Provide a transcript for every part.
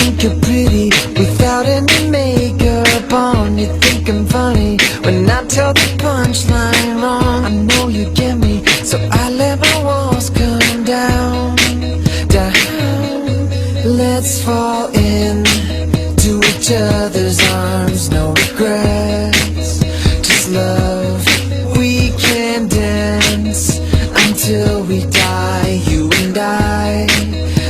think you're pretty without any makeup on. You think I'm funny when I tell the punchline wrong. I know you get me, so I let my walls come down, down. Let's fall into each other's arms, no regrets, just love. We can dance until we die. You and I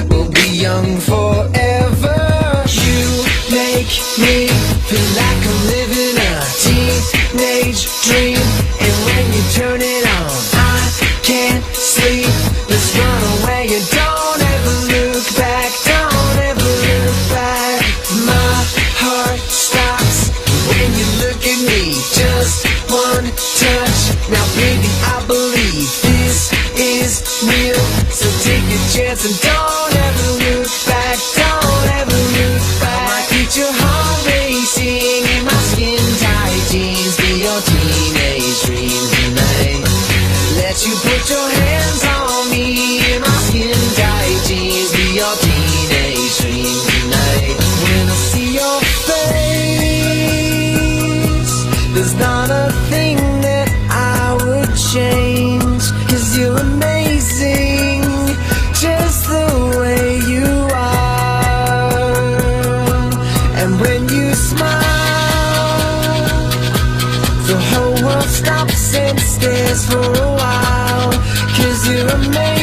will be young forever. You make me feel like I'm living a teenage dream, and when you turn it on, I can't sleep. Let's run away and don't ever look back, don't ever look back. My heart stops when you look at me, just one touch. Now baby, I believe this is real, so take a chance and don't ever look back, don't ever look back. I might get your heart racing in my skin tight jeans, be your teenage dream tonight. Let you put your hands on me in my skin tight jeans, be your teenage dream tonight. When I see your face, there's not a thing that I would change, 'cause you're amazing just the way you are. And when you smile, the whole world stops and stares for a while, 'cause you're amazing.